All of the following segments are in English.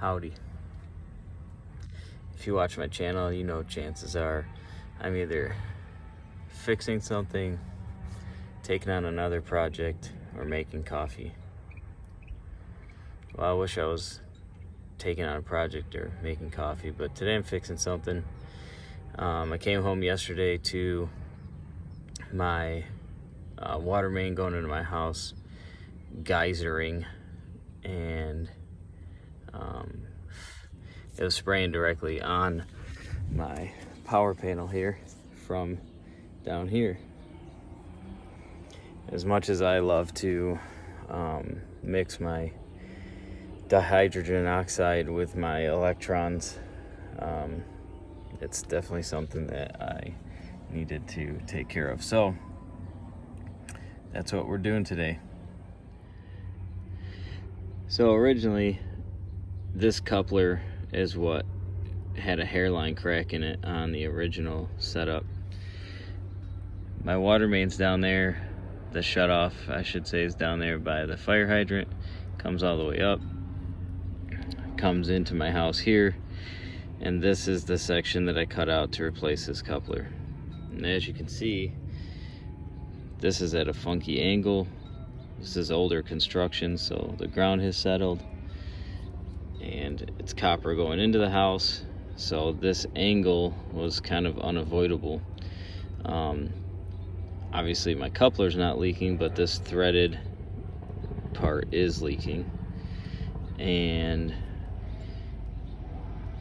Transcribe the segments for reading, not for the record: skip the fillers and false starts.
Howdy. If you watch my channel, you know chances are I'm either fixing something, taking on another project, or making coffee. Well, I wish I was taking on a project or making coffee, but today I'm fixing something. I came home yesterday to my water main going into my house geysering, and it was spraying directly on my power panel here from down here. As much as I love to mix my dihydrogen oxide with my electrons, it's definitely something that I needed to take care of. So that's what we're doing today. So originally this coupler is what had a hairline crack in it on the original setup. My water main's down there, the shutoff I should say is down there by the fire hydrant, comes all the way up, comes into my house here, and this is the section that I cut out to replace this coupler. And as you can see, this is at a funky angle. This is older construction, so the ground has settled, and it's copper going into the house, so this angle was kind of unavoidable. Obviously my coupler's not leaking, but this threaded part is leaking, and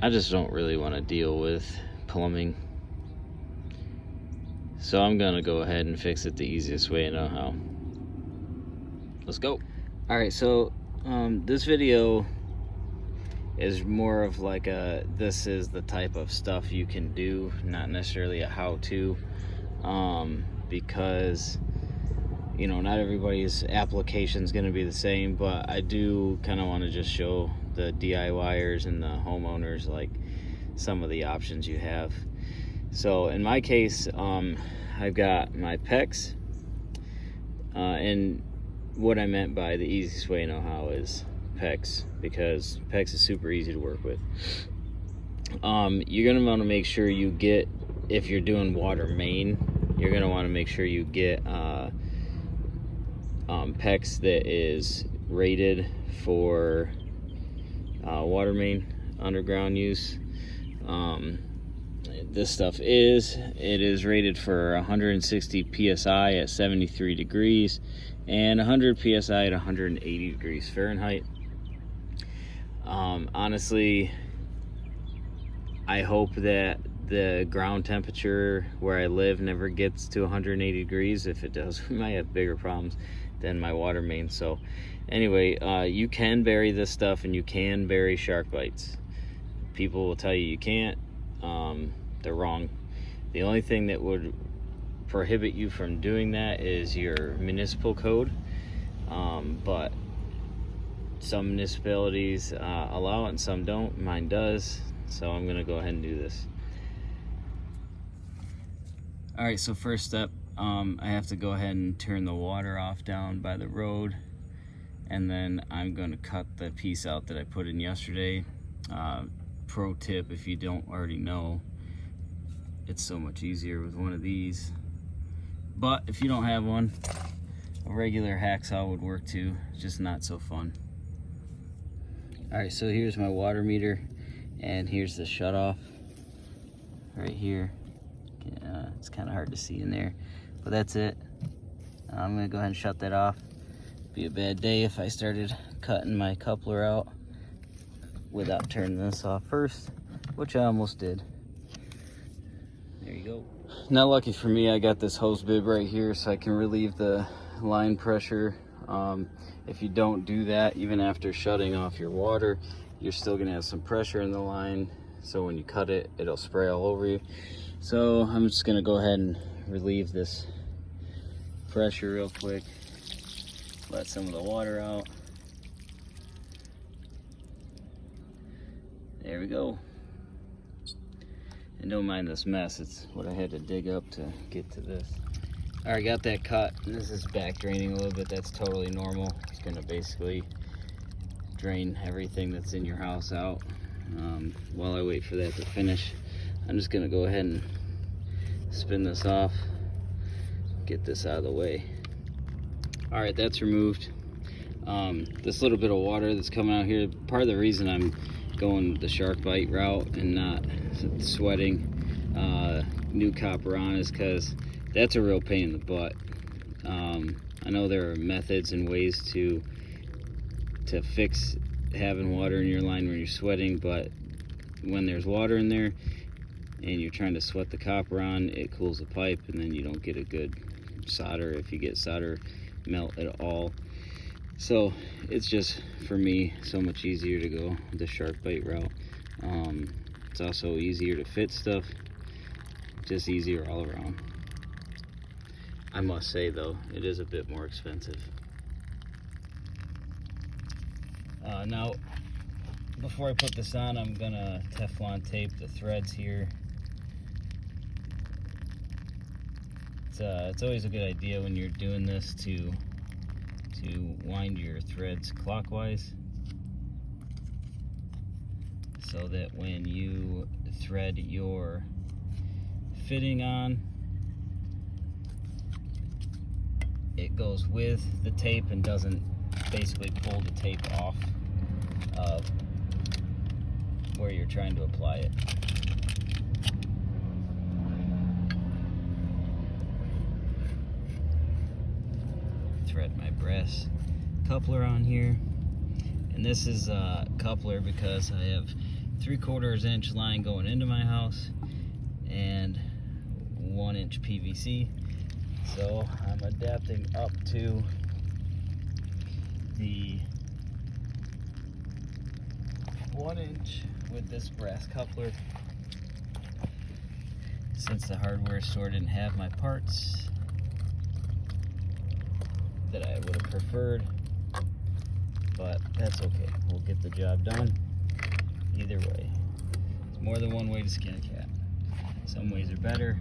I just don't really want to deal with plumbing, so I'm gonna go ahead and fix it the easiest way I know how. Let's go. All right, so this video is more of like this is the type of stuff you can do, not necessarily a how-to, because you know not everybody's application is going to be the same, but I do kind of want to just show the DIYers and the homeowners like some of the options you have. So in my case, I've got my PEX, and what I meant by the easiest way I know how is PEX, because PEX is super easy to work with. You're gonna want to make sure you get, if you're doing water main, you're gonna want to make sure you get PEX that is rated for water main underground use. This stuff is rated for 160 psi at 73 degrees and 100 psi at 180 degrees Fahrenheit. Honestly, I hope that the ground temperature where I live never gets to 180 degrees. If it does, we might have bigger problems than my water main. So anyway, you can bury this stuff, and you can bury shark bites. People will tell you can't. They're wrong. The only thing that would prohibit you from doing that is your municipal code, but some municipalities allow it and some don't. Mine does, so I'm gonna go ahead and do this. All right, so first step, I have to go ahead and turn the water off down by the road, and then I'm gonna cut the piece out that I put in yesterday. Pro tip, if you don't already know, it's so much easier with one of these, but if you don't have one, a regular hacksaw would work too, just not so fun. All right, so here's my water meter, and here's the shutoff right here. It's kind of hard to see in there, but that's it. I'm gonna go ahead and shut that off. Be a bad day if I started cutting my coupler out without turning this off first, which I almost did. There you go. Now lucky for me, I got this hose bib right here so I can relieve the line pressure. If you don't do that, even after shutting off your water, you're still gonna have some pressure in the line, so when you cut it, it'll spray all over you. So I'm just gonna go ahead and relieve this pressure real quick, let some of the water out. There we go. And don't mind this mess, it's what I had to dig up to get to this. All right, got that cut. This is back draining a little bit. That's totally normal. It's gonna basically drain everything that's in your house out. While I wait for that to finish, I'm just gonna go ahead and spin this off, get this out of the way. All right, that's removed. This little bit of water that's coming out here, part of the reason I'm going the shark bite route and not sweating new copper on is because that's a real pain in the butt. I know there are methods and ways to fix having water in your line when you're sweating, but when there's water in there and you're trying to sweat the copper on, it cools the pipe and then you don't get a good solder, if you get solder melt at all. So it's just, for me, so much easier to go the shark bite route. It's also easier to fit stuff, just easier all around. I must say though, it is a bit more expensive. Now, before I put this on, I'm gonna Teflon tape the threads here. It's always a good idea when you're doing this to wind your threads clockwise, so that when you thread your fitting on, it goes with the tape and doesn't basically pull the tape off of where you're trying to apply it. Thread my brass coupler on here, and this is a coupler because I have 3/4 inch line going into my house and 1 inch PVC, so I'm adapting up to the 1 inch with this brass coupler, since the hardware store didn't have my parts that I would have preferred, but that's okay. We'll get the job done either way. There's more than one way to skin a cat. Some ways are better,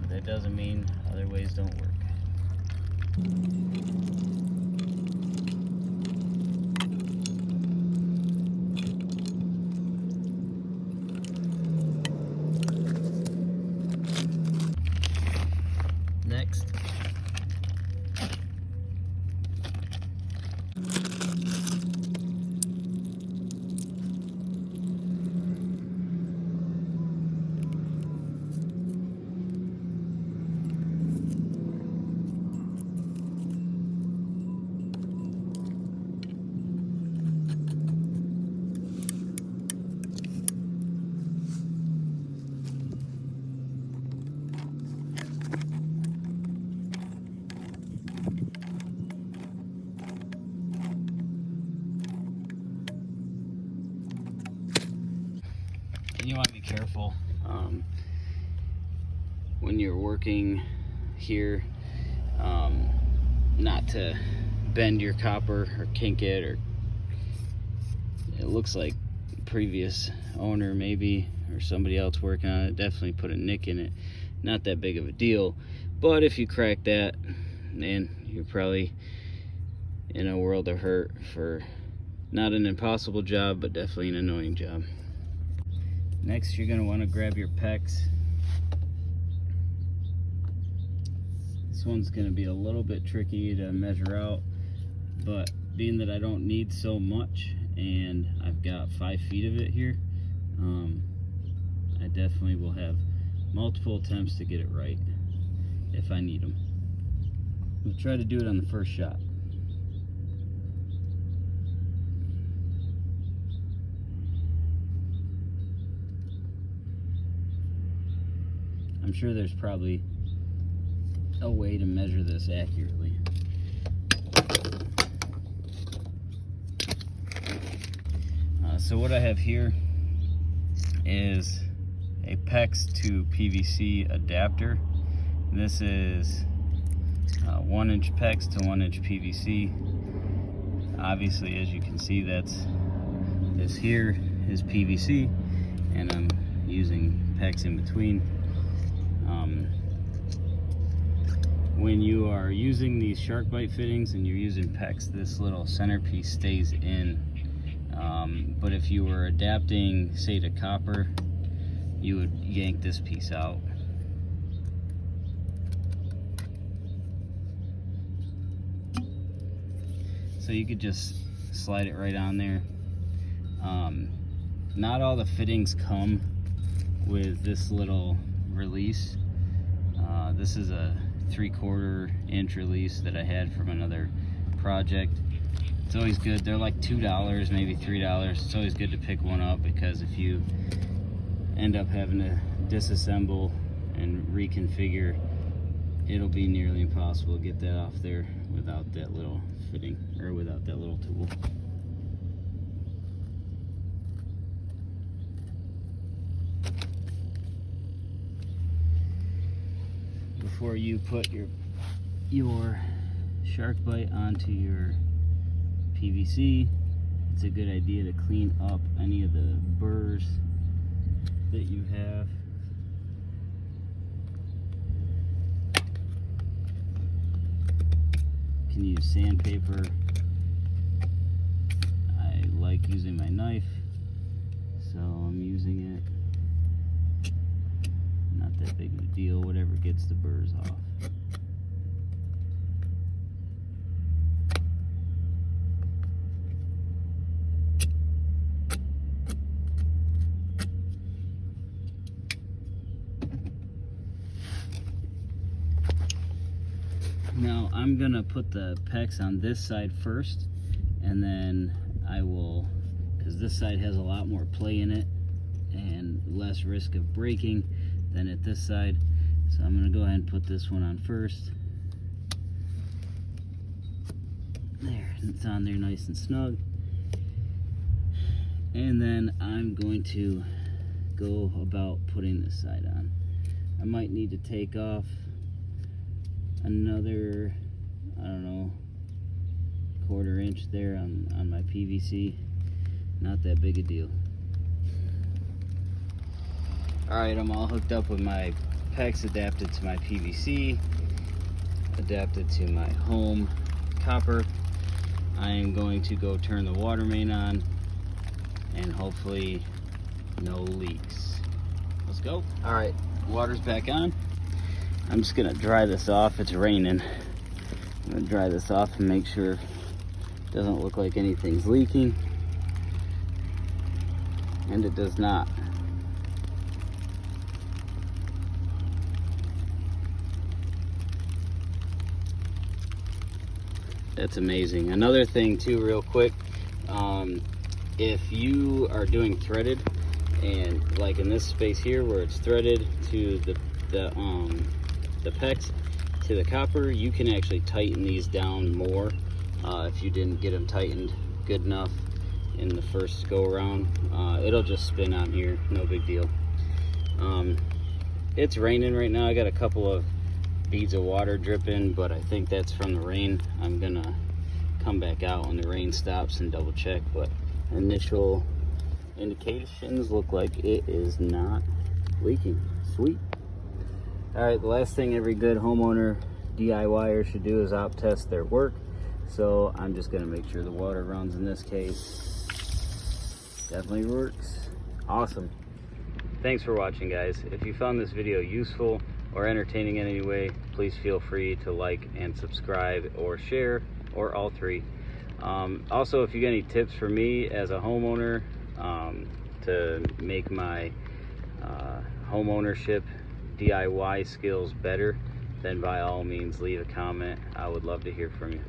but that doesn't mean other ways don't work. Next, you want to be careful when you're working here, not to bend your copper or kink it, or it looks like previous owner maybe or somebody else working on it definitely put a nick in it. Not that big of a deal, but if you crack that, man, you're probably in a world of hurt for not an impossible job, but definitely an annoying job. Next, you're going to want to grab your PEX. This one's going to be a little bit tricky to measure out, but being that I don't need so much and I've got 5 feet of it here, I definitely will have multiple attempts to get it right if I need them. We'll try to do it on the first shot. I'm sure there's probably a way to measure this accurately. So what I have here is a PEX to PVC adapter. This is 1 inch PEX to 1 inch PVC. Obviously, as you can see, this here is PVC, and I'm using PEX in between. when you are using these shark bite fittings and you're using PEX, this little centerpiece stays in. But if you were adapting, say, to copper, you would yank this piece out. So you could just slide it right on there. Not all the fittings come with this little release. This is a 3/4 inch release that I had from another project. It's always good. They're like $2, maybe $3. It's always good to pick one up, because if you end up having to disassemble and reconfigure, it'll be nearly impossible to get that off there without that little fitting, or without that little tool. Before you put your shark bite onto your PVC, it's a good idea to clean up any of the burrs that you have. You can use sandpaper. I like using my knife, so I'm using it. Not that big of a deal, whatever gets the burrs off. Now I'm gonna put the PEX on this side first, and then I will, because this side has a lot more play in it and less risk of breaking than at this side. So I'm gonna go ahead and put this one on first. There, it's on there nice and snug. And then I'm going to go about putting this side on. I might need to take off another, I don't know, 1/4 inch there on my PVC. Not that big a deal. Alright, I'm all hooked up with my PEX adapted to my PVC, adapted to my home copper. I am going to go turn the water main on, and hopefully no leaks. Let's go. Alright, water's back on. I'm just gonna dry this off. It's raining. I'm gonna dry this off and make sure it doesn't look like anything's leaking. And it does not. That's amazing. Another thing too, real quick, if you are doing threaded, and like in this space here where it's threaded to the PEX to the copper, you can actually tighten these down more if you didn't get them tightened good enough in the first go around. It'll just spin on here, no big deal. It's raining right now. I got a couple of beads of water dripping, but I think that's from the rain. I'm gonna come back out when the rain stops and double check, but initial indications look like it is not leaking. Sweet. All right, the last thing every good homeowner DIYer should do is op test their work. So I'm just gonna make sure the water runs in this case. Definitely works. Awesome. Thanks for watching, guys. If you found this video useful or entertaining in any way, please feel free to like and subscribe or share, or all three. Also, if you got any tips for me as a homeowner to make my home ownership DIY skills better, then by all means leave a comment. I would love to hear from you.